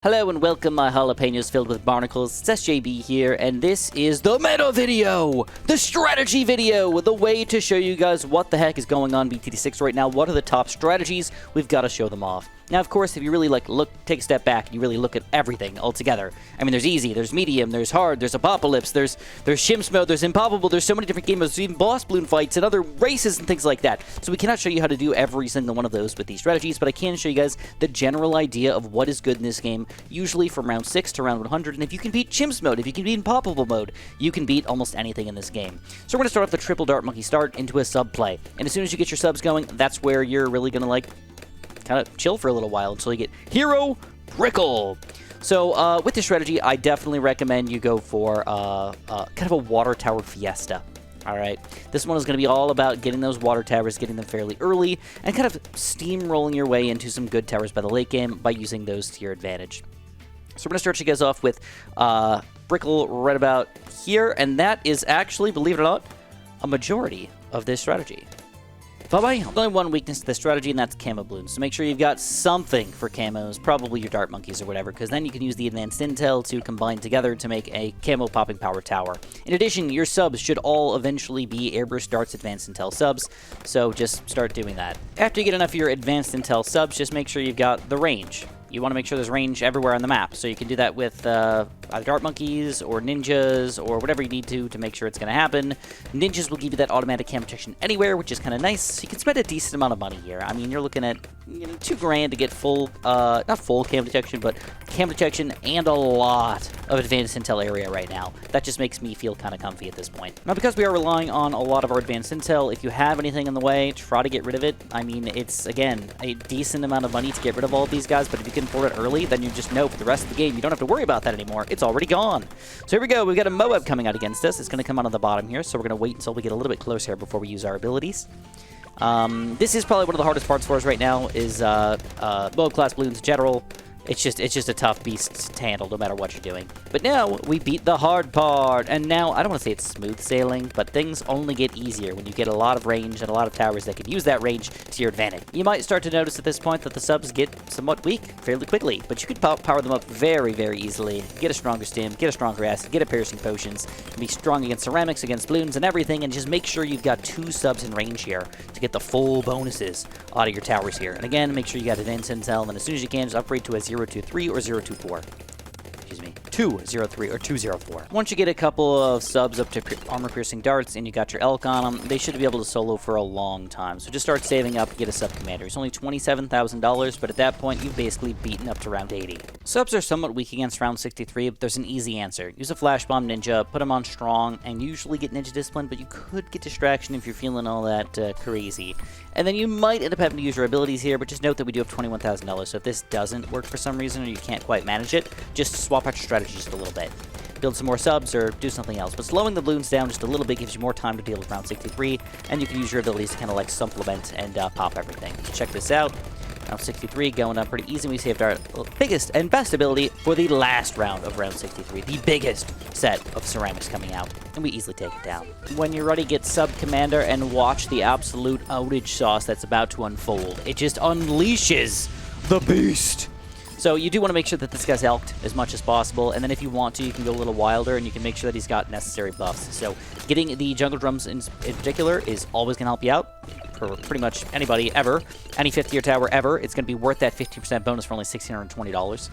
Hello and welcome, my jalapenos filled with barnacles. It's SJB here, and this is the meta video! The strategy video! The way to show you guys what the heck is going on BTD6 right now. What are the top strategies? We've got to show them off. Now, of course, if you really take a step back and you really look at everything all together. I mean, there's easy, there's medium, there's hard, there's apocalypse, there's Chimps mode, there's impossible, there's so many different game modes, there's even boss balloon fights and other races and things like that. So we cannot show you how to do every single one of those with these strategies, but I can show you guys the general idea of what is good in this game, usually from round 6 to round 100. And if you can beat Chimps mode, if you can beat impossible mode, you can beat almost anything in this game. So we're going to start off the triple dart monkey start into a sub play. And as soon as you get your subs going, that's where you're really going to kind of chill for a little while until you get Hero Prickle. So with this strategy, I definitely recommend you go for kind of a water tower fiesta. Alright, this one is going to be all about getting those water towers, getting them fairly early, and kind of steamrolling your way into some good towers by the late game by using those to your advantage. So we're going to start you guys off with Prickle right about here, and that is actually, believe it or not, a majority of this strategy. Bye-bye. There's only one weakness to this strategy, and that's camo balloons. So make sure you've got something for camos, probably your dart monkeys or whatever, because then you can use the advanced intel to combine together to make a camo popping power tower. In addition, your subs should all eventually be airburst darts advanced intel subs, so just start doing that. After you get enough of your advanced intel subs, just make sure you've got the range. You want to make sure there's range everywhere on the map, so you can do that with either dart monkeys or ninjas or whatever you need to make sure it's going to happen. Ninjas will give you that automatic cam protection anywhere, which is kind of nice. So you can spend a decent amount of money here. I mean, you're looking at $2 grand to get full, not full cam detection, but cam detection and a lot of advanced intel area right now. That just makes me feel kind of comfy at this point. Now, because we are relying on a lot of our advanced intel, if you have anything in the way, try to get rid of it. I mean, it's, again, a decent amount of money to get rid of all of these guys, but if you can afford it early, then you just know for the rest of the game you don't have to worry about that anymore. It's already gone. So here we go. We've got a Moab coming out against us. It's going to come out on the bottom here, so we're going to wait until we get a little bit closer here before we use our abilities. This is probably one of the hardest parts for us right now is Moab class balloons in general. It's just a tough beast to handle no matter what you're doing. But now we beat the hard part, and now I don't want to say it's smooth sailing, but things only get easier when you get a lot of range and a lot of towers that can use that range to your advantage. You might start to notice at this point that the subs get somewhat weak fairly quickly, but you could power them up very, very easily. Get a stronger stim, get a stronger acid, get a piercing potions, and be strong against ceramics, against balloons, and everything, and just make sure you've got 2 subs in range here to get the full bonuses out of your towers here. And again, make sure you got advanced intel, and as soon as you can, just upgrade to a 023 or 024. Excuse me, 203 or 204. Once you get a couple of subs up to armor-piercing darts and you got your elk on them, they should be able to solo for a long time. So just start saving up and get a sub-commander. It's only $27,000, but at that point, you've basically beaten up to round 80. Subs are somewhat weak against round 63, but there's an easy answer. Use a flash bomb ninja, put them on strong, and usually get ninja discipline, but you could get distraction if you're feeling all that crazy. And then you might end up having to use your abilities here, but just note that we do have $21,000, so if this doesn't work for some reason or you can't quite manage it, just swap out your strategy just a little bit. Build some more subs or do something else. But slowing the balloons down just a little bit gives you more time to deal with round 63, and you can use your abilities to kind of supplement and pop everything. Check this out. Round 63 going down pretty easy. We saved our biggest and best ability for the last round of round 63. The biggest set of ceramics coming out. And we easily take it down. When you're ready, get sub commander and watch the absolute outage sauce that's about to unfold. It just unleashes the beast. So you do want to make sure that this guy's elked as much as possible, and then if you want to, you can go a little wilder, and you can make sure that he's got necessary buffs. So getting the jungle drums in particular is always going to help you out for pretty much anybody ever. Any 5th-tier tower ever, it's going to be worth that 15% bonus for only $1,620.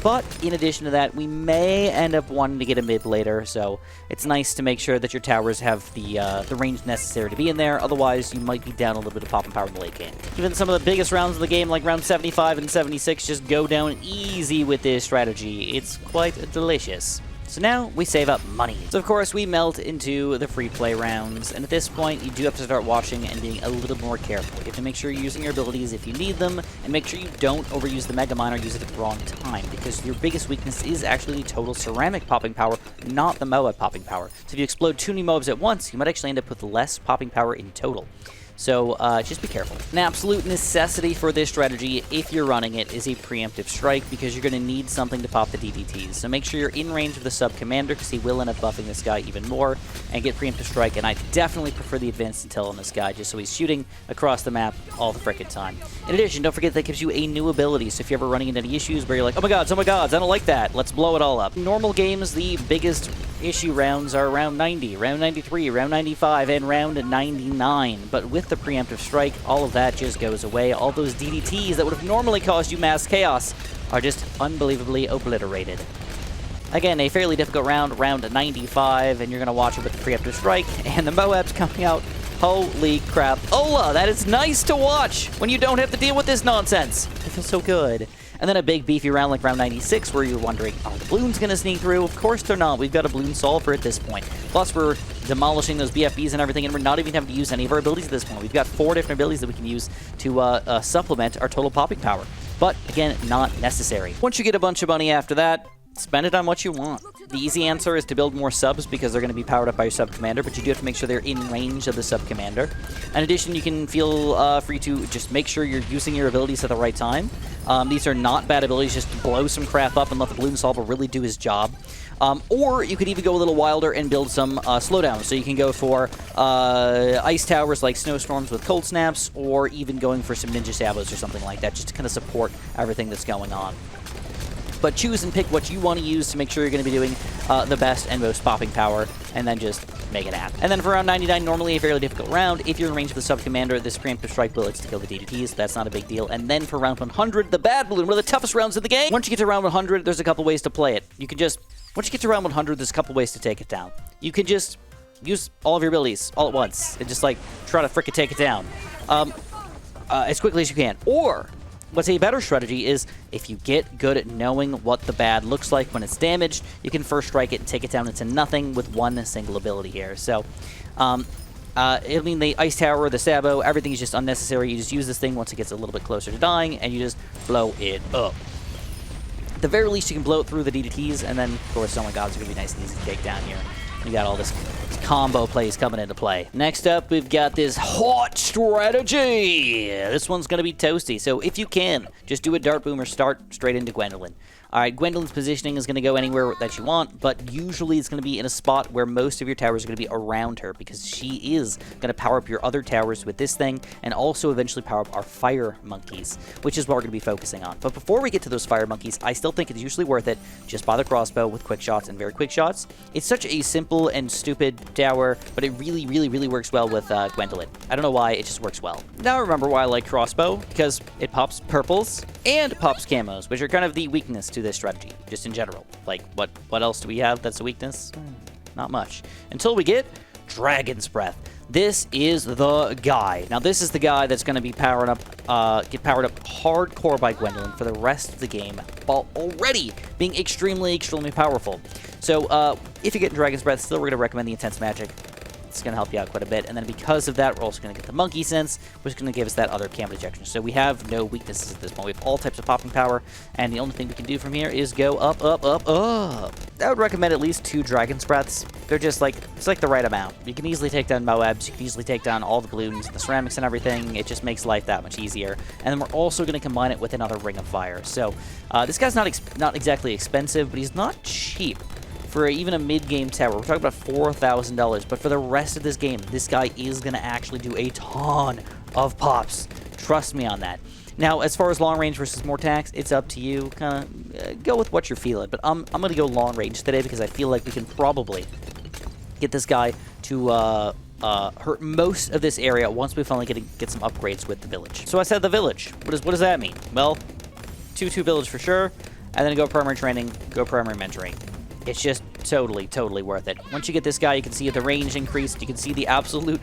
But in addition to that, we may end up wanting to get a mid later, so it's nice to make sure that your towers have the range necessary to be in there. Otherwise, you might be down a little bit of pop and power in the late game. Even some of the biggest rounds of the game, like round 75 and 76, just go down easy with this strategy. It's quite delicious. So now we save up money. So of course we melt into the free play rounds, and at this point you do have to start watching and being a little more careful. You have to make sure you're using your abilities if you need them, and make sure you don't overuse the Mega Mine or use it at the wrong time, because your biggest weakness is actually the total ceramic popping power, not the Moab popping power. So if you explode 2 new Moabs at once, you might actually end up with less popping power in total. So just be careful. An absolute necessity for this strategy, if you're running it, is a preemptive strike, because you're going to need something to pop the DDTs. So make sure you're in range of the sub-commander, because he will end up buffing this guy even more, and get preemptive strike. And I definitely prefer the advanced intel on this guy, just so he's shooting across the map all the frickin' time. In addition, don't forget that gives you a new ability, so if you're ever running into any issues where you're like, oh my gods, I don't like that, let's blow it all up. In normal games, the biggest issue rounds are round 90, round 93, round 95, and round 99. But with the preemptive strike, all of that just goes away. All those DDTs that would have normally caused you mass chaos are just unbelievably obliterated. Again, a fairly difficult round, round 95, and you're going to watch it with the preemptive strike, and the Moab's coming out. Holy crap. Ola, that is nice to watch when you don't have to deal with this nonsense. It feels so good. And then a big beefy round like round 96 where you're wondering, are the Bloons going to sneak through? Of course they're not. We've got a Bloon solver at this point. Plus we're demolishing those BFBs and everything, and we're not even having to use any of our abilities at this point. We've got 4 different abilities that we can use to supplement our total popping power. But again, not necessary. Once you get a bunch of money after that, spend it on what you want. The easy answer is to build more subs because they're going to be powered up by your sub-commander, but you do have to make sure they're in range of the sub-commander. In addition, you can feel free to just make sure you're using your abilities at the right time. These are not bad abilities, just to blow some crap up and let the Bloon solver really do his job. Or you could even go a little wilder and build some slowdowns. So you can go for ice towers like snowstorms with cold snaps, or even going for some ninja sabos or something like that, just to kind of support everything that's going on. But choose and pick what you want to use to make sure you're going to be doing the best and most popping power, and then just make it happen. And then for round 99, normally a fairly difficult round. If you're in range of the sub-commander, this preemptive strike bullets to kill the DDTs. That's not a big deal. And then for round 100, the bad balloon, one of the toughest rounds in the game. Once you get to round 100, there's a couple ways to play it. You can just, once you get to round 100, there's a couple ways to take it down. You can just use all of your abilities all at once and just like try to frickin' take it down as quickly as you can. Or what's a better strategy is, if you get good at knowing what the bad looks like when it's damaged, you can first strike it and take it down into nothing with one single ability here. So, I mean, the Ice Tower, the Sabo, everything is just unnecessary. You just use this thing once it gets a little bit closer to dying, and you just blow it up. At the very least, you can blow it through the DDTs, and then, of course, oh my god, it's going to be nice and easy to take down here. You got all this combo plays coming into play. Next up, we've got this hot strategy. This one's going to be toasty. So if you can, just do a dart boom or start straight into Gwendolyn. All right, Gwendolyn's positioning is going to go anywhere that you want, but usually it's going to be in a spot where most of your towers are going to be around her, because she is going to power up your other towers with this thing, and also eventually power up our fire monkeys, which is what we're going to be focusing on. But before we get to those fire monkeys, I still think it's usually worth it just buy the crossbow with quick shots and very quick shots. It's such a simple and stupid tower, but it really, really, really works well with Gwendolyn. I don't know why, it just works well. Now remember why I like crossbow, because it pops purples and pops camos, which are kind of the weakness to this strategy, just in general. Like, what else do we have that's a weakness? Not much. Until we get Dragon's Breath. This is the guy. Now, this is the guy that's going to be powered up, get powered up hardcore by Gwendolyn for the rest of the game, while already being extremely, extremely powerful. So, if you get Dragon's Breath, still we're going to recommend the Intense Magic. It's going to help you out quite a bit. And then because of that, we're also going to get the Monkey Sense, which is going to give us that other camo dejection. So we have no weaknesses at this point. We have all types of popping power, and the only thing we can do from here is go up, up, up, up. I would recommend at least 2 Dragon's Breaths. They're just like, it's like the right amount. You can easily take down Moabs. You can easily take down all the Bloons, the ceramics and everything. It just makes life that much easier. And then we're also going to combine it with another Ring of Fire. So this guy's not exactly expensive, but he's not cheap. For even a mid-game tower, we're talking about $4,000, but for the rest of this game, this guy is going to actually do a ton of pops. Trust me on that. Now, as far as long range versus more tax, it's up to you. Kind of go with what you're feeling, but I'm going to go long range today because I feel like we can probably get this guy to hurt most of this area once we finally get some upgrades with the village. So I said the village. What does that mean? Well, 2-2 village for sure, and then go primary training, go primary mentoring. It's just totally, totally worth it. Once you get this guy, you can see the range increased. You can see the absolute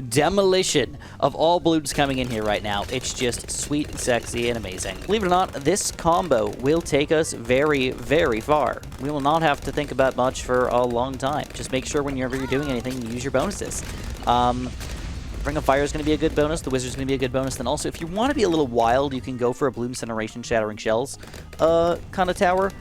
demolition of all Bloons coming in here right now. It's just sweet and sexy and amazing. Believe it or not, this combo will take us very, very far. We will not have to think about much for a long time. Just make sure whenever you're doing anything, you use your bonuses. Ring of Fire is going to be a good bonus. The Wizard's going to be a good bonus. Then also, if you want to be a little wild, you can go for a Bloom Incineration Shattering Shells kind of tower.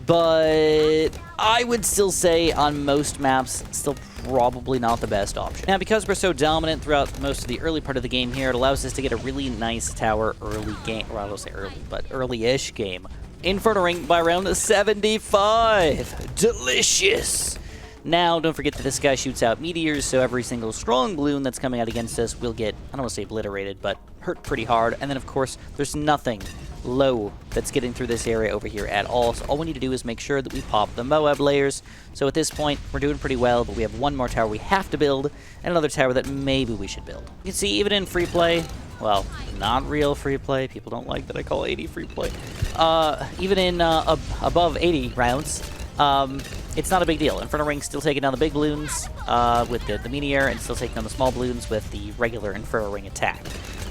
But I would still say on most maps, still probably not the best option. Now, because we're so dominant throughout most of the early part of the game here, it allows us to get a really nice tower early game. Well, I don't say early, but early-ish game. Inferno Ring by round 75. Delicious! Now, don't forget that this guy shoots out meteors, so every single strong balloon that's coming out against us will get, I don't want to say obliterated, but hurt pretty hard. And then, of course, there's nothing low that's getting through this area over here at all. So all we need to do is make sure that we pop the Moab layers. So at this point, we're doing pretty well, but we have one more tower we have to build, and another tower that maybe we should build. You can see, even in free play, well, not real free play. People don't like that I call 80 free play. Even in above 80 rounds, it's not a big deal. Inferno Ring's still taking down the big balloons with the meteor, and still taking down the small balloons with the regular Inferno Ring attack.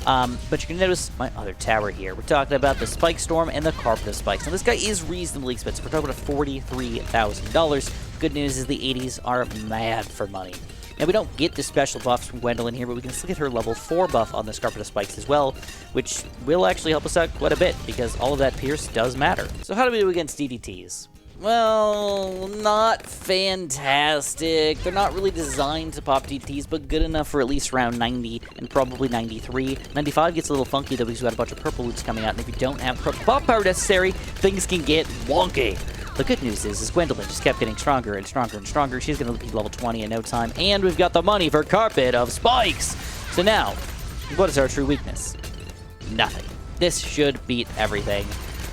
But you can notice my other tower here. We're talking about the Spike Storm and the Carpet of Spikes. Now, this guy is reasonably expensive. We're talking about $43,000. Good news is the 80s are mad for money. Now, we don't get the special buffs from Gwendolyn here, but we can still get her level 4 buff on the Carpet of Spikes as well, which will actually help us out quite a bit, because all of that Pierce does matter. So how do we do against DDTs? Well, not fantastic. They're not really designed to pop DTs, but good enough for at least round 90 and probably 93. 95 gets a little funky, though, because we've got a bunch of purple loots coming out, and if you don't have purple buff power necessary, things can get wonky. The good news is Gwendolyn just kept getting stronger and stronger and stronger. She's going to be level 20 in no time, and we've got the money for Carpet of Spikes. So now, what is our true weakness? Nothing. This should beat everything.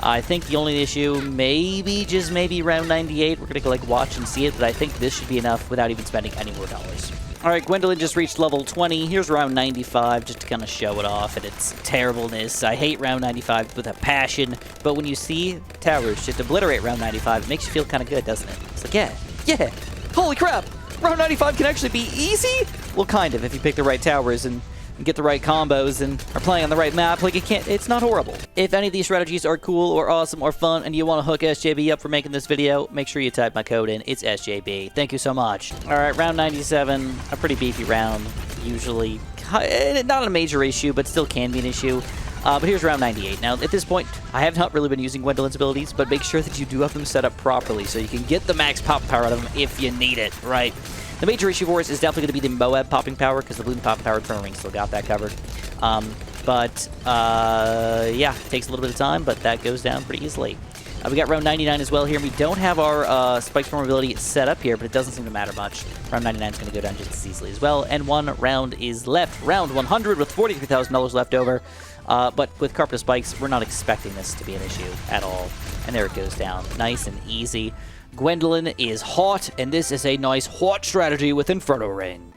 I think the only issue, maybe, just maybe, round 98. We're going to like watch and see it, but I think this should be enough without even spending any more dollars. All right, Gwendolyn just reached level 20. Here's round 95, just to kind of show it off and its terribleness. I hate round 95 with a passion, but when you see towers just obliterate round 95, it makes you feel kind of good, doesn't it? It's like, yeah, holy crap, round 95 can actually be easy? Well, kind of, if you pick the right towers and get the right combos and are playing on the right map. Like, it's not horrible. If any of these strategies are cool or awesome or fun and you want to hook SJB up for making this video, make sure you type my code in. It's SJB. Thank you so much. All right, round 97, a pretty beefy round, usually. Not a major issue, but still can be an issue. But here's round 98. Now, at this point, I have not really been using Gwendolyn's abilities, but make sure that you do have them set up properly so you can get the max pop power out of them if you need it, right? The major issue for us is definitely going to be the Moab popping power, because the Bloon popping power Inferno Ring still got that covered. Yeah, it takes a little bit of time, but that goes down pretty easily. We got round 99 as well here, and we don't have our Spike Storm ability set up here, but it doesn't seem to matter much. Round 99 is going to go down just as easily as well, and one round is left. Round 100 with $43,000 left over. But with Carpet of Spikes, we're not expecting this to be an issue at all. And there it goes down. Nice and easy. Gwendolyn is hot, and this is a nice hot strategy with Inferno Ring.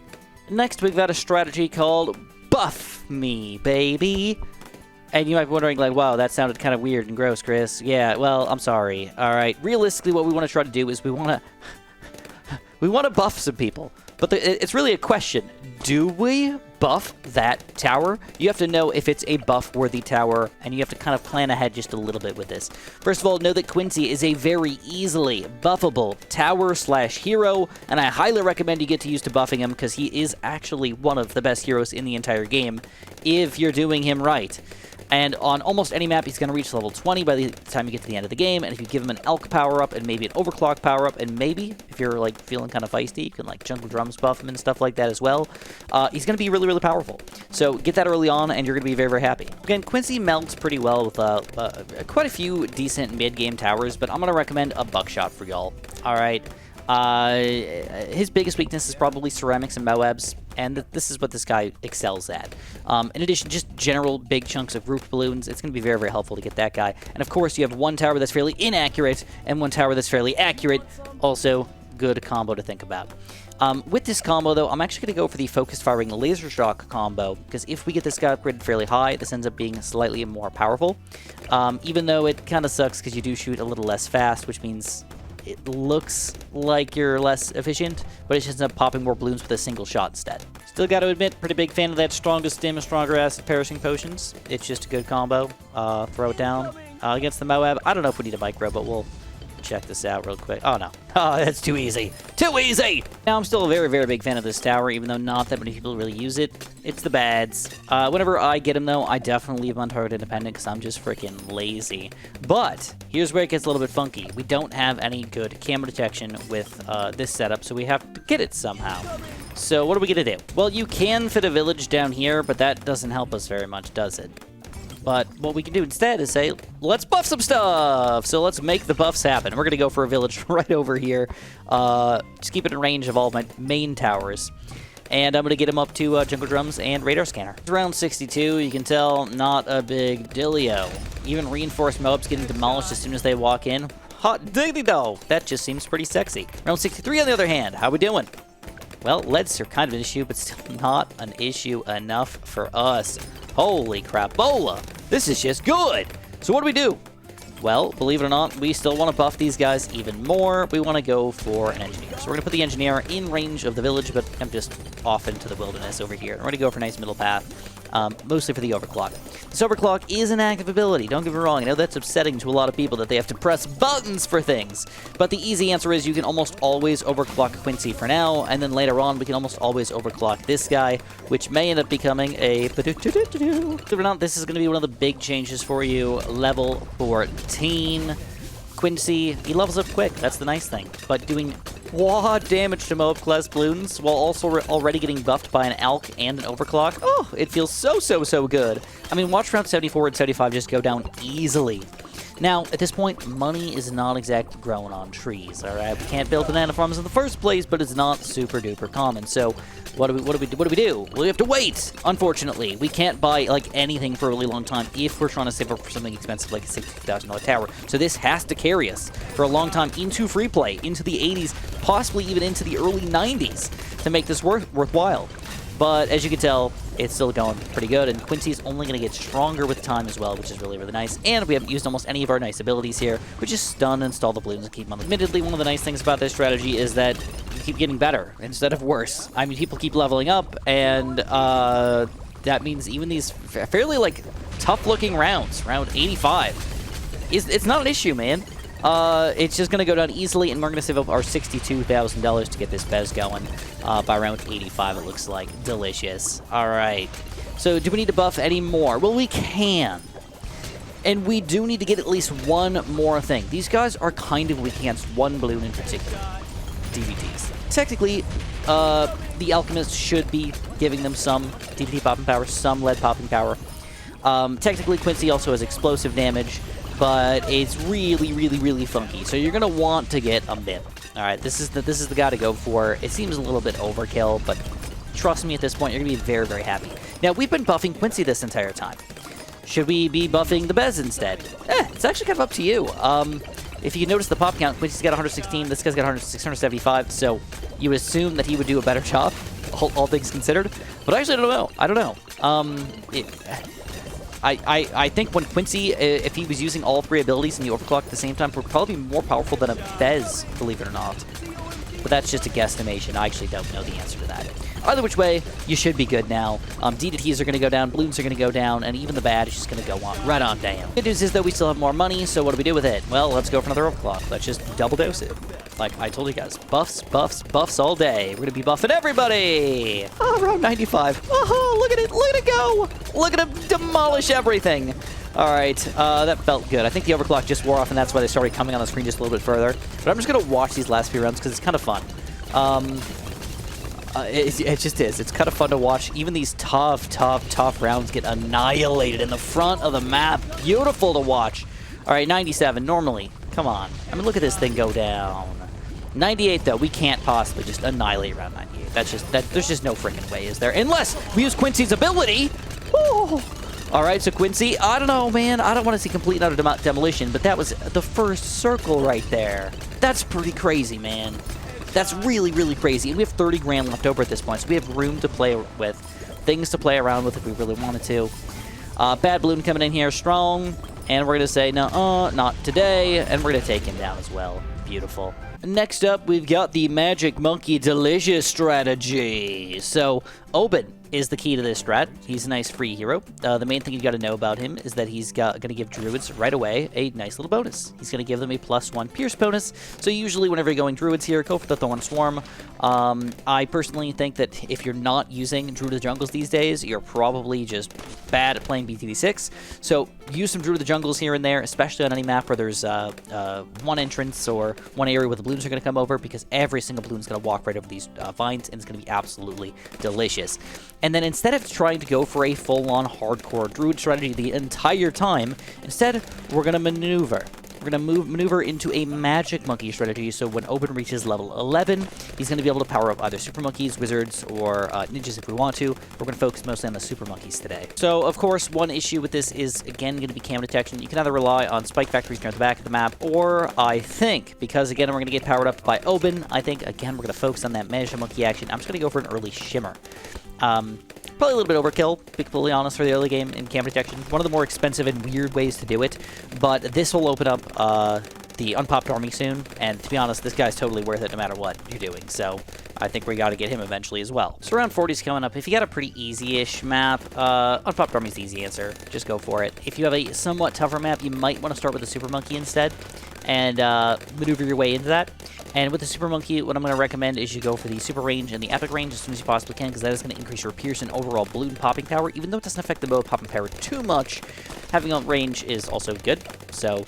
Next, we've got a strategy called Buff Me, baby. And you might be wondering, like, wow, that sounded kind of weird and gross, Chris. Yeah, well, I'm sorry. All right, realistically, what we want to try to do is we want to buff some people. But it's really a question. Do we buff that tower? You have to know if it's a buff-worthy tower, and you have to kind of plan ahead just a little bit with this. First of all, know that Quincy is a very easily buffable tower/hero, and I highly recommend you get to used to buffing him, because he is actually one of the best heroes in the entire game, if you're doing him right. And on almost any map, he's going to reach level 20 by the time you get to the end of the game. And if you give him an Elk power-up and maybe an Overclock power-up, and maybe, if you're like feeling kind of feisty, you can like Jungle Drums buff him and stuff like that as well. He's going to be really, really powerful. So get that early on, and you're going to be very, very happy. Again, Quincy melts pretty well with quite a few decent mid-game towers, but I'm going to recommend a Buckshot for y'all. All right. His biggest weakness is probably ceramics and Moabs, and this is what this guy excels at. In addition, just general big chunks of roof balloons. It's going to be very, very helpful to get that guy. And of course, you have one tower that's fairly inaccurate and one tower that's fairly accurate. Also, good combo to think about. With this combo, though, I'm actually going to go for the focused firing laser shock combo, because if we get this guy upgraded fairly high, this ends up being slightly more powerful. Even though it kind of sucks because you do shoot a little less fast, which means it looks like you're less efficient, but it just ends up popping more balloons with a single shot instead. Still got to admit, pretty big fan of that strongest stim and stronger acid perishing potions. It's just a good combo. Throw it down. Against the Moab, I don't know if we need a micro, but we'll check this out real quick. Oh, no. Oh, that's too easy. Too easy! Now, I'm still a very, very big fan of this tower, even though not that many people really use it. It's the bads. Whenever I get him, though, I definitely leave him on target independent because I'm just freaking lazy. But here's where it gets a little bit funky. We don't have any good camera detection with this setup, so we have to get it somehow. So what are we going to do? Well, you can fit a village down here, but that doesn't help us very much, does it? But what we can do instead is say, let's buff some stuff! So let's make the buffs happen. We're going to go for a village right over here. Just keep it in range of all my main towers. And I'm going to get him up to Jungle Drums and Radar Scanner. Round 62, you can tell, not a big dealio. Even reinforced mobs getting demolished as soon as they walk in. Hot diggity though! That just seems pretty sexy. Round 63 on the other hand, how we doing? Well, leads are kind of an issue, but still not an issue enough for us. Holy crapola! This is just good! So what do we do? Well, believe it or not, we still want to buff these guys even more. We want to go for an engineer. So we're going to put the engineer in range of the village, but I'm just off into the wilderness over here. We're going to go for a nice middle path, mostly for the overclock. This overclock is an active ability, don't get me wrong. I know that's upsetting to a lot of people that they have to press buttons for things. But the easy answer is you can almost always overclock Quincy for now, and then later on we can almost always overclock this guy, which may end up becoming a... Believe it or not, this is going to be one of the big changes for you. Level 14. Quincy, he levels up quick, that's the nice thing. But doing quad damage to mob class Bloons while also already getting buffed by an Alk and an overclock. Oh, it feels so good. I mean, watch round 74 and 75 just go down easily. Now, at this point, money is not exactly growing on trees, alright? We can't build banana farms in the first place, but it's not super duper common. So, what do we do? Well, we have to wait, unfortunately. We can't buy, like, anything for a really long time if we're trying to save up for something expensive like a $60,000 tower. So this has to carry us for a long time into free play, into the 80s, possibly even into the early 90s to make this worthwhile. But as you can tell, it's still going pretty good, and Quincy's only going to get stronger with time as well, which is really nice. And we haven't used almost any of our nice abilities here, which is stun, install the Bloons, and keep them on. Admittedly, one of the nice things about this strategy is that you keep getting better instead of worse. I mean, people keep leveling up, and that means even these fairly, like, tough-looking rounds, round 85, it's not an issue, man. It's just going to go down easily, and we're going to save up our $62,000 to get this Bez going by round 85, it looks like. Delicious. All right. So do we need to buff any more? Well, we can. And we do need to get at least one more thing. These guys are kind of weak against one Bloon in particular. DVDs. Technically, the Alchemist should be giving them some DVD popping power, some lead popping power. Technically, Quincy also has explosive damage, but it's really funky. So you're gonna want to get a Mim. All right, this is the guy to go for. It seems a little bit overkill, but trust me, at this point, you're gonna be very happy. Now we've been buffing Quincy this entire time. Should we be buffing the Bez instead? It's actually kind of up to you. If you notice the pop count, Quincy's got 116. This guy's got 675. So you would assume that he would do a better job, all things considered. But I actually don't know. I don't know. I think when Quincy, if he was using all three abilities in the overclock at the same time, would probably be more powerful than a Bez, believe it or not. But that's just a guesstimation. I actually don't know the answer to that. Either which way, you should be good now. DDTs are going to go down, Bloons are going to go down, and even the bad is just going to go on right on down. Good news is that we still have more money, so what do we do with it? Well, let's go for another overclock. Let's just double dose it. Like I told you guys, buffs all day. We're going to be buffing everybody. Oh, round 95. Oh, look at it go. Look at him demolish everything. All right, that felt good. I think the overclock just wore off, and that's why they started coming on the screen just a little bit further. But I'm just going to watch these last few rounds because it's kind of fun. It just is. It's kind of fun to watch. Even these tough rounds get annihilated in the front of the map. Beautiful to watch. All right, 97, normally. Come on. I mean, look at this thing go down. 98, though, we can't possibly just annihilate round 98. That's just, there's just no freaking way, is there? Unless we use Quincy's ability. Woo! All right, so Quincy, I don't know, man. I don't want to see complete and utter demolition, but that was the first circle right there. That's pretty crazy, man. That's really crazy. And we have 30 grand left over at this point, so we have room to play with, things to play around with if we really wanted to. Bad Bloon coming in here strong, and we're going to say, no, not today, and we're going to take him down as well. Beautiful. Next up, we've got the Magic Monkey Delicious strategy. So, Oben, is the key to this strat. He's a nice free hero. The main thing you got to know about him is that he's going to give druids right away a nice little bonus. He's going to give them a +1 pierce bonus. So usually whenever you're going druids here, go for the Thorn Swarm. I personally think that if you're not using Druid of the Jungles these days, you're probably just bad at playing BTD6. So use some Druid of the Jungles here and there, especially on any map where there's one entrance or one area where the Bloons are going to come over, because every single Bloon's going to walk right over these vines, and it's going to be absolutely delicious. And then instead of trying to go for a full-on hardcore Druid strategy the entire time, instead, we're going to maneuver. We're going to maneuver into a Magic Monkey strategy, so when Oben reaches level 11, he's going to be able to power up either Super Monkeys, Wizards, or Ninjas if we want to. We're going to focus mostly on the Super Monkeys today. So, of course, one issue with this is, again, going to be cam detection. You can either rely on Spike Factories near the back of the map, or I think, because, again, we're going to get powered up by Oben, I think, again, we're going to focus on that Magic Monkey action. I'm just going to go for an early Shimmer. Probably a little bit overkill, to be completely honest, for the early game in cam detection. One of the more expensive and weird ways to do it, but this will open up the unpopped army soon, and to be honest, this guy's totally worth it no matter what you're doing, so I think we got to get him eventually as well. So round 40 is coming up. If you got a pretty easy-ish map, unpopped army is the easy answer. Just go for it. If you have a somewhat tougher map, you might want to start with the Super Monkey instead, and maneuver your way into that. And with the Super Monkey, what I'm going to recommend is you go for the Super Range and the Epic Range as soon as you possibly can, because that is going to increase your Pierce and overall Bloon popping power. Even though it doesn't affect the bow popping power too much, having a range is also good. So,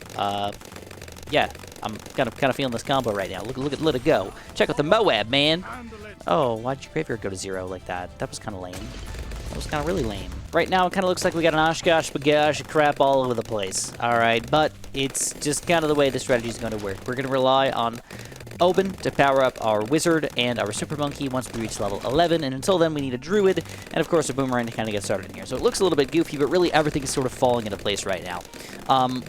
yeah, I'm kind of feeling this combo right now. Look at let it go. Check out the Moab, man. Oh, why'd your graveyard go to 0 like that? That was kind of lame. That was kind of really lame. Right now, it kind of looks like we got an Oshkosh Bagosh crap all over the place. All right, but it's just kind of the way the strategy is going to work. We're going to rely on Oben to power up our Wizard and our Super Monkey once we reach level 11, and until then we need a Druid, and of course a Boomerang to kind of get started in here. So it looks a little bit goofy, but really everything is sort of falling into place right now.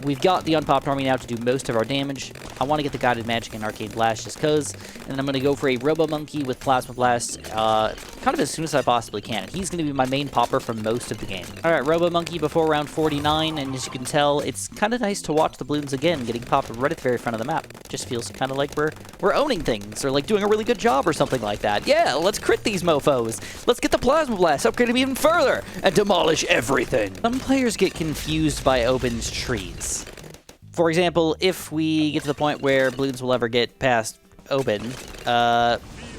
We've got the Unpopped Army now to do most of our damage. I want to get the Guided Magic and Arcane Blast just cause, and then I'm going to go for a Robo Monkey with Plasma Blast kind of as soon as I possibly can. He's going to be my main popper for most of the game. Alright, Robo Monkey before round 49, and as you can tell, it's kind of nice to watch the Bloons again getting popped right at the very front of the map. Just feels kind of like we're owning things, or like doing a really good job or something like that. Yeah, let's crit these mofos. Let's get the Plasma Blast, upgrade them even further, and demolish everything. Some players get confused by Oben's trees. For example, if we get to the point where Bloons will ever get past Oben,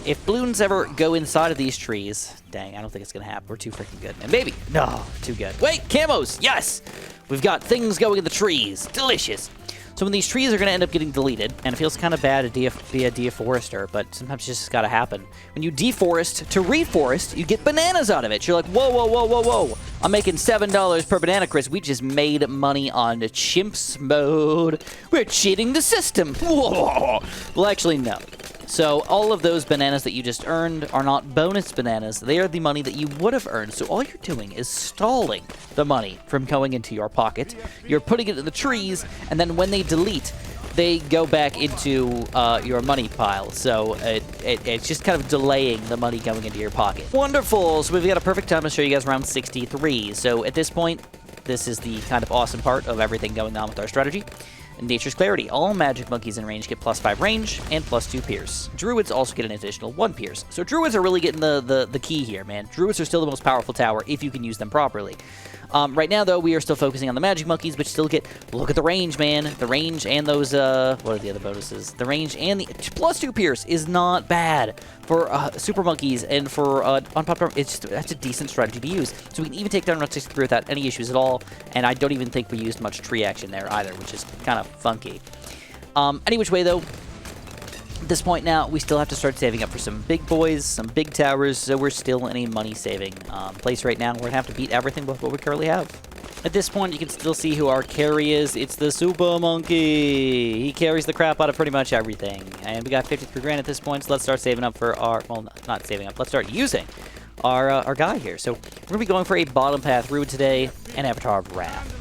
if Bloons ever go inside of these trees, dang, I don't think it's going to happen. We're too freaking good. And maybe. No, too good. Wait, camos! Yes! We've got things going in the trees. Delicious. So when these trees are going to end up getting deleted, and it feels kind of bad to be a deforester, but sometimes it's just got to happen. When you deforest to reforest, you get bananas out of it. You're like, whoa, whoa, whoa, whoa, whoa. I'm making $7 per banana, Chris. We just made money on Chimps mode. We're cheating the system. Whoa. Well, actually, no. So all of those bananas that you just earned are not bonus bananas. They are the money that you would have earned. So all you're doing is stalling the money from going into your pocket. You're putting it in the trees, and then when they delete, they go back into your money pile. So it's just kind of delaying the money going into your pocket. Wonderful. So we've got a perfect time to show you guys round 63. So at this point, this is the kind of awesome part of everything going on with our strategy. Nature's Clarity. All Magic Monkeys in range get +5 range and +2 Pierce. Druids also get an additional 1 Pierce. So Druids are really getting the key here, man. Druids are still the most powerful tower if you can use them properly. Right now, though, we are still focusing on the Magic Monkeys, which still get... Look at the range, man. The range and those... what are the other bonuses? The range and the... +2 Pierce is not bad for Super Monkeys and for Unpopped Armor. It's just, that's a decent strategy to use. So we can even take down round 63 without any issues at all, and I don't even think we used much tree action there either, which is kind of funky. Any which way, though, at this point now, we still have to start saving up for some big boys, some big towers, so we're still in a money-saving place right now. We're going to have to beat everything with what we currently have. At this point, you can still see who our carry is. It's the Super Monkey. He carries the crap out of pretty much everything. And we got 53 grand at this point, so let's start saving up for our... Well, not saving up. Let's start using our guy here. So we're going to be going for a bottom path Rude today and Avatar of Wrath.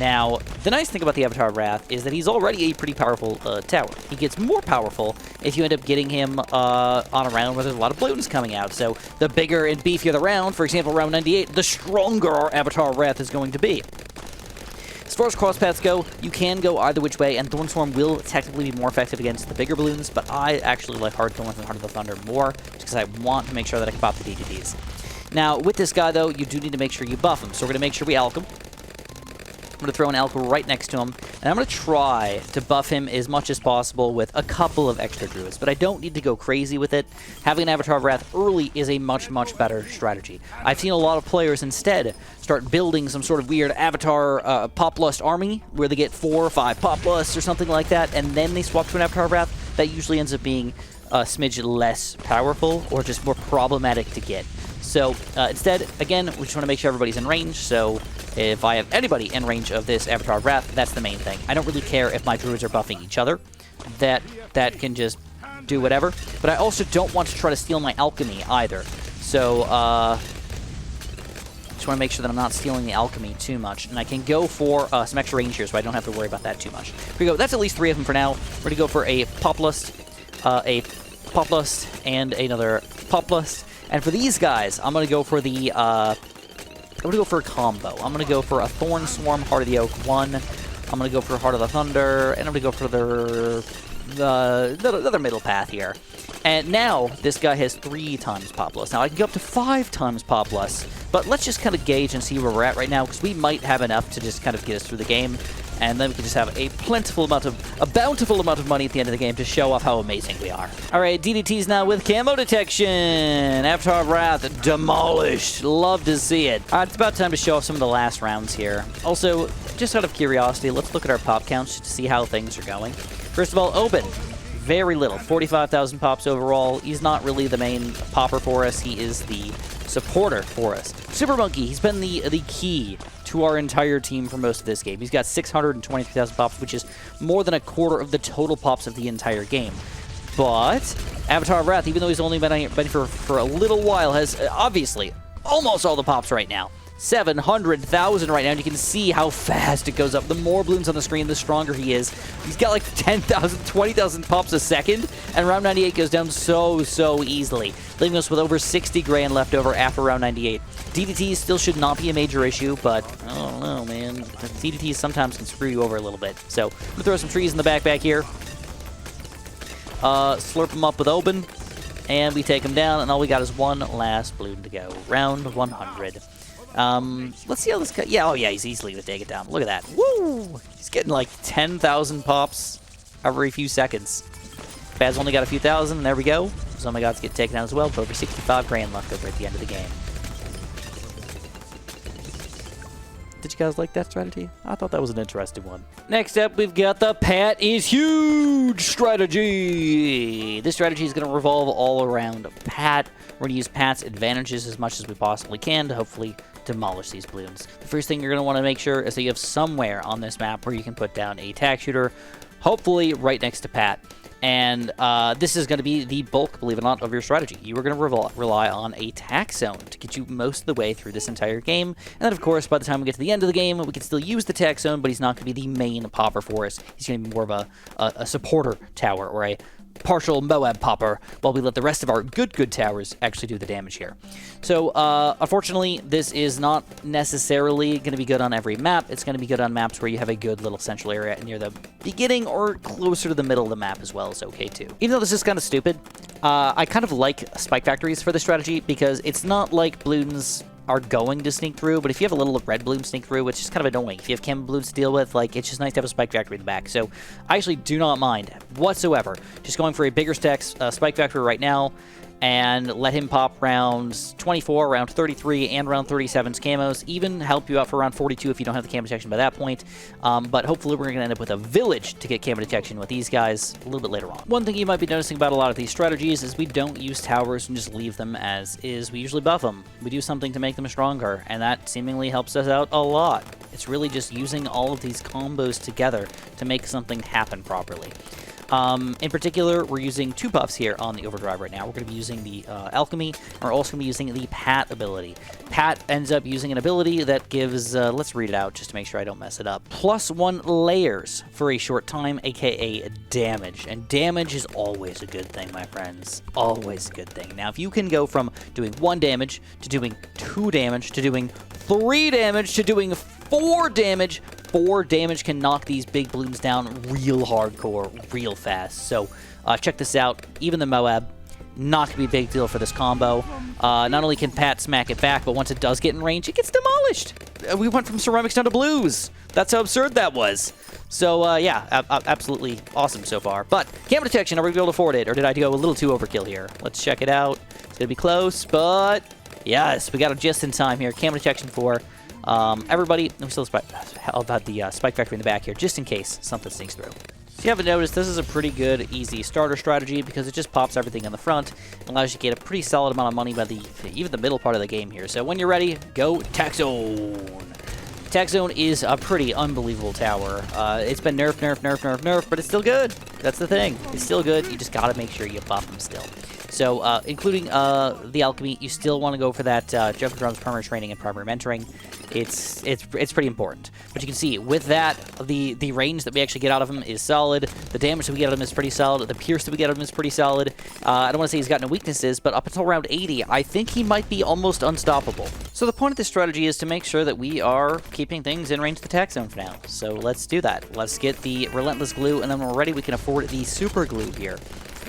Now, the nice thing about the Avatar of Wrath is that he's already a pretty powerful tower. He gets more powerful if you end up getting him on a round where there's a lot of Bloons coming out. So the bigger and beefier the round, for example, round 98, the stronger our Avatar of Wrath is going to be. As far as cross paths go, you can go either which way, and Thorn Swarm will technically be more effective against the bigger Bloons, but I actually like Hard Thorns and Heart of the Thunder more, just because I want to make sure that I can pop the DTDs. Now, with this guy, though, you do need to make sure you buff him. So we're going to make sure we alch him. I'm going to throw an alch right next to him, and I'm going to try to buff him as much as possible with a couple of extra druids, but I don't need to go crazy with it. Having an Avatar of Wrath early is a much, much better strategy. I've seen a lot of players instead start building some sort of weird Avatar Pop Lust army, where they get 4 or 5 Pop Lusts or something like that, and then they swap to an Avatar of Wrath. That usually ends up being a smidge less powerful, or just more problematic to get. So instead, again, we just want to make sure everybody's in range, so if I have anybody in range of this Avatar of Wrath, that's the main thing. I don't really care if my druids are buffing each other. That can just do whatever. But I also don't want to try to steal my alchemy either. So just want to make sure that I'm not stealing the alchemy too much. And I can go for some extra range here, so I don't have to worry about that too much. Here we go. That's at least 3 of them for now. We're going to go for a Pop Lust, and another Pop Lust. And for these guys, I'm going to go for the, I'm going to go for a combo. I'm going to go for a Thorn Swarm, Heart of the Oak 1. I'm going to go for Heart of the Thunder, and I'm going to go for the other middle path here. And now, this guy has 3 times Pop Lust. Now, I can go up to 5 times Pop Lust, but let's just kind of gauge and see where we're at right now, because we might have enough to just kind of get us through the game. And then we can just have a bountiful amount of money at the end of the game to show off how amazing we are. All right, DDT's now with camo detection. Avatar of Wrath demolished. Love to see it. All right, it's about time to show off some of the last rounds here. Also, just out of curiosity, let's look at our pop counts to see how things are going. First of all, Oben. Very little, 45,000 pops overall. He's not really the main popper for us. He is the supporter for us. Super Monkey, he's been the key to our entire team for most of this game. He's got 623,000 pops, which is more than a quarter of the total pops of the entire game. But Avatar of Wrath, even though he's only been for a little while, has obviously almost all the pops right now. 700,000 right now, and you can see how fast it goes up. The more balloons on the screen, the stronger he is. He's got like 10,000, 20,000 pops a second, and round 98 goes down so easily, leaving us with over 60 grand left over after round 98. DDT still should not be a major issue, but I don't know, man. DDT sometimes can screw you over a little bit. So I'm going to throw some trees in the backpack here. Slurp them up with Oben, and we take him down, and all we got is one last balloon to go. Round 100. Let's see how this guy... Yeah, oh yeah, he's easily going to take it down. Look at that. Woo! He's getting like 10,000 pops every few seconds. Bad's only got a few thousand, and there we go. So my gods get taken down as well, but over 65 grand left over at the end of the game. Did you guys like that strategy? I thought that was an interesting one. Next up, we've got the Pat is huge strategy. This strategy is going to revolve all around Pat. We're going to use Pat's advantages as much as we possibly can to hopefully demolish these balloons. The first thing you're going to want to make sure is that you have somewhere on this map where you can put down a tack shooter, hopefully right next to Pat. And this is going to be the bulk, believe it or not, of your strategy. You are going to rely on a tack zone to get you most of the way through this entire game. And then, of course, by the time we get to the end of the game, we can still use the tack zone, but he's not going to be the main popper for us. He's going to be more of a supporter tower or a partial Moab popper, while we let the rest of our good towers actually do the damage here. So, unfortunately, this is not necessarily going to be good on every map. It's going to be good on maps where you have a good little central area near the beginning or closer to the middle of the map as well is okay too. Even though this is kind of stupid, I kind of like spike factories for this strategy because it's not like Bloons are going to sneak through, but if you have a little red balloon sneak through, which is kind of annoying. If you have chem balloons to deal with, like, it's just nice to have a spike factory in the back. So I actually do not mind whatsoever just going for a bigger stack spike factory right now and let him pop rounds 24, round 33, and round 37's camos. Even help you out for round 42 if you don't have the camo detection by that point. But hopefully we're going to end up with a village to get camo detection with these guys a little bit later on. One thing you might be noticing about a lot of these strategies is we don't use towers and just leave them as is. We usually buff them. We do something to make them stronger, and that seemingly helps us out a lot. It's really just using all of these combos together to make something happen properly. In particular, we're using 2 buffs here on the Overdrive right now. We're going to be using the Alchemy, and we're also going to be using the Pat ability. Pat ends up using an ability that gives, let's read it out just to make sure I don't mess it up, +1 layers for a short time, aka damage. And damage is always a good thing, my friends. Always a good thing. Now, if you can go from doing 1 damage to doing 2 damage to doing 3 damage to doing 4 damage, 4 damage can knock these big balloons down real hardcore, real fast. So check this out. Even the Moab not going to be a big deal for this combo. Not only can Pat smack it back, but once it does get in range, it gets demolished. We went from ceramics down to blues. That's how absurd that was. So, yeah, absolutely awesome so far. But camera detection, are we able to afford it? Or did I go a little too overkill here? Let's check it out. It's going to be close, but yes, we got it just in time here. Camera detection for everybody. Let me still about the spike factory in the back here, just in case something sneaks through. If you haven't noticed, this is a pretty good, easy starter strategy because it just pops everything on the front and allows you to get a pretty solid amount of money by even the middle part of the game here. So when you're ready, go Tax Zone. Tax Zone is a pretty unbelievable tower. It's been nerfed, but it's still good. That's the thing. It's still good. You just got to make sure you buff them still. So, including the alchemy, you still want to go for that Junkratron's primary training and primary mentoring. It's pretty important. But you can see, with that, the range that we actually get out of him is solid. The damage that we get out of him is pretty solid. The pierce that we get out of him is pretty solid. I don't want to say he's got no weaknesses, but up until round 80, I think he might be almost unstoppable. So the point of this strategy is to make sure that we are keeping things in range of the Tax Zone for now. So let's do that. Let's get the Relentless Glue, and then when we're ready, we can afford the Super Glue here.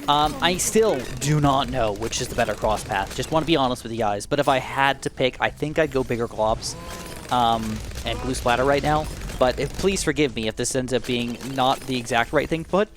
I still do not know which is the better cross path. Just want to be honest with you guys. But if I had to pick, I think I'd go bigger globs and glue splatter right now. But please forgive me if this ends up being not the exact right thing to put.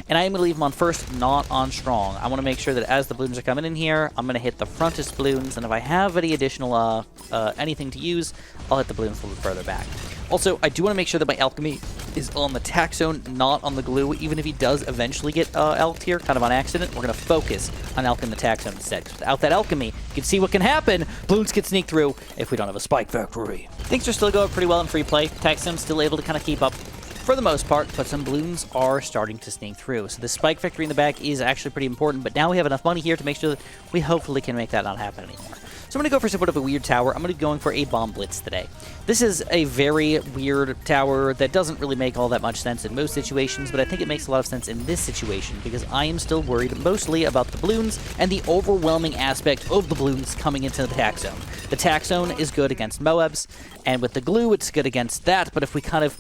And I am going to leave them on first, not on strong. I want to make sure that as the balloons are coming in here, I'm going to hit the frontest balloons. And if I have any additional anything to use, I'll hit the balloons a little further back. Also, I do want to make sure that my alchemy is on the Tax Zone, not on the glue. Even if he does eventually get alked here, kind of on accident, we're going to focus on alching the Tax Zone instead. Without that alchemy, you can see what can happen. Balloons can sneak through if we don't have a spike factory. Things are still going pretty well in free play. Tax Zone's still able to kind of keep up for the most part, but some balloons are starting to sneak through. So the spike factory in the back is actually pretty important, but now we have enough money here to make sure that we hopefully can make that not happen anymore. So I'm going to go for somewhat of a weird tower. I'm going to be going for a Bomb Blitz today. This is a very weird tower that doesn't really make all that much sense in most situations, but I think it makes a lot of sense in this situation because I am still worried mostly about the balloons and the overwhelming aspect of the balloons coming into the Tax Zone. The Tax Zone is good against Moabs, and with the glue, it's good against that, but if we kind of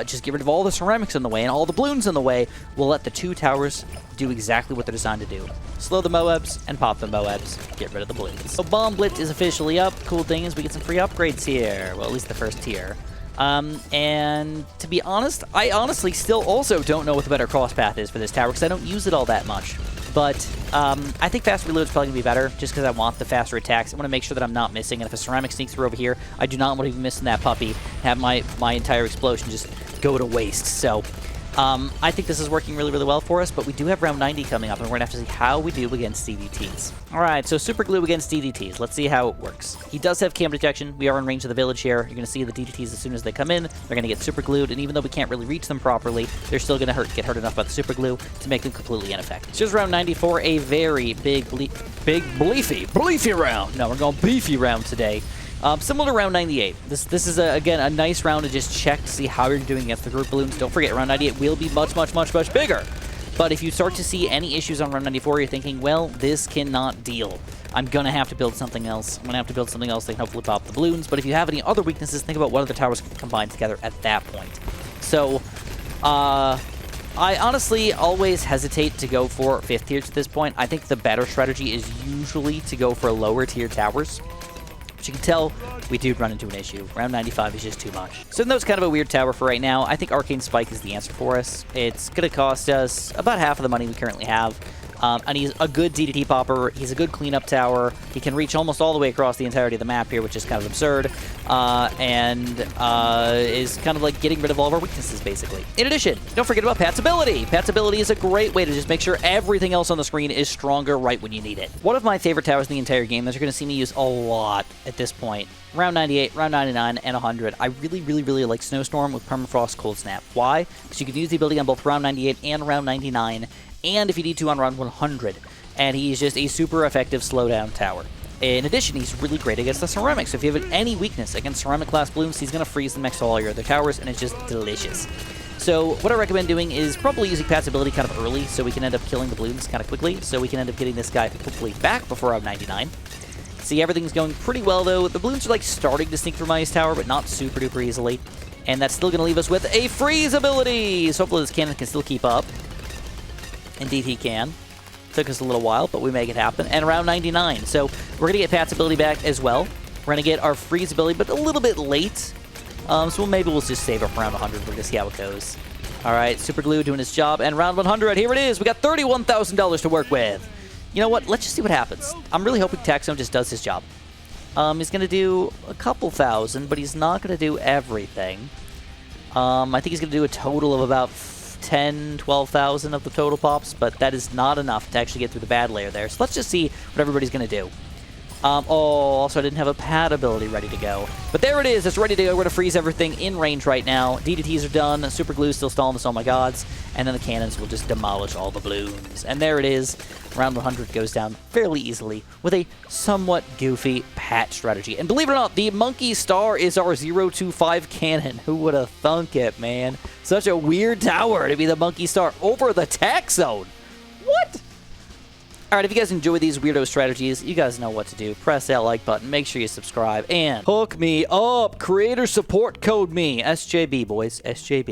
just get rid of all the ceramics in the way and all the balloons in the way, we'll let the two towers do exactly what they're designed to do. Slow the Moabs and pop the Moabs. Get rid of the balloons. So Bomb Blitz is officially up. Cool thing is we get some free upgrades here. Well, at least the first tier. And to be honest, I honestly still also don't know what the better cross path is for this tower because I don't use it all that much. But I think fast reload is probably going to be better just because I want the faster attacks. I want to make sure that I'm not missing. And if a ceramic sneaks through over here, I do not want to be missing that puppy and have my entire explosion just go to waste. So I think this is working really, really well for us, but we do have round 90 coming up, and we're going to have to see how we do against DDTs. All right, so Super Glue against DDTs. Let's see how it works. He does have camera detection. We are in range of the village here. You're going to see the DDTs as soon as they come in. They're going to get super glued, and even though we can't really reach them properly, they're still going to get hurt enough by the super glue to make them completely ineffective. So here's round 90 for a very big beefy round. No, we're going beefy round today. Similar to round 98. This is, again, a nice round to just check to see how you're doing against the group balloons. Don't forget, round 98 will be much bigger. But if you start to see any issues on round 94, you're thinking, well, this cannot deal. I'm going to have to build something else. I'm going to have to build something else that can hopefully pop the balloons. But if you have any other weaknesses, think about what other towers can combine together at that point. So, I honestly always hesitate to go for 5th tiers at this point. I think the better strategy is usually to go for lower tier towers. But you can tell we do run into an issue. Round 95 is just too much. So that was kind of a weird tower for right now. I think Arcane Spike is the answer for us. It's going to cost us about half of the money we currently have. And he's a good DDT popper. He's a good cleanup tower. He can reach almost all the way across the entirety of the map here, which is kind of absurd. And is kind of like getting rid of all of our weaknesses, basically. In addition, don't forget about Pat's ability. Pat's ability is a great way to just make sure everything else on the screen is stronger right when you need it. One of my favorite towers in the entire game that you're going to see me use a lot at this point. Round 98, round 99, and 100. I really like Snowstorm with Permafrost Cold Snap. Why? Because you can use the ability on both round 98 and round 99. And if you need to on round 100. And he's just a super effective slowdown tower. In addition, he's really great against the ceramics. So if you have any weakness against ceramic class balloons, he's going to freeze them next to all your other towers, and it's just delicious. So what I recommend doing is probably using Pat's ability kind of early so we can end up killing the balloons kind of quickly. So we can end up getting this guy hopefully back before round 99. See, everything's going pretty well, though. The balloons are like starting to sneak through my tower, but not super duper easily. And that's still going to leave us with a freeze ability. So hopefully this cannon can still keep up. Indeed he can. Took us a little while, but we make it happen. And around 99. So we're going to get Pat's ability back as well. We're going to get our freeze ability, but a little bit late. So maybe we'll just save up around 100. We're going to see how it goes. All right, Super Glue doing his job. And round 100, here it is. We got $31,000 to work with. You know what? Let's just see what happens. I'm really hoping Taxone just does his job. He's going to do a couple thousand, but he's not going to do everything. I think he's going to do a total of about 10, 12,000 of the total pops, but that is not enough to actually get through the bad layer there. So let's just see what everybody's going to do. Also, I didn't have a pad ability ready to go. But there it is. It's ready to go. We're going to freeze everything in range right now. DDTs are done. Super Glue's still stalling this. Oh, my gods. And then the cannons will just demolish all the balloons. And there it is. Round 100 goes down fairly easily with a somewhat goofy Pat strategy. And believe it or not, the Monkey Star is our 025 cannon. Who would have thunk it, man? Such a weird tower to be the Monkey Star over the Taxone. What? All right, if you guys enjoy these weirdo strategies, you guys know what to do. Press that like button, make sure you subscribe, and hook me up. Creator support code me. SJB, boys. SJB.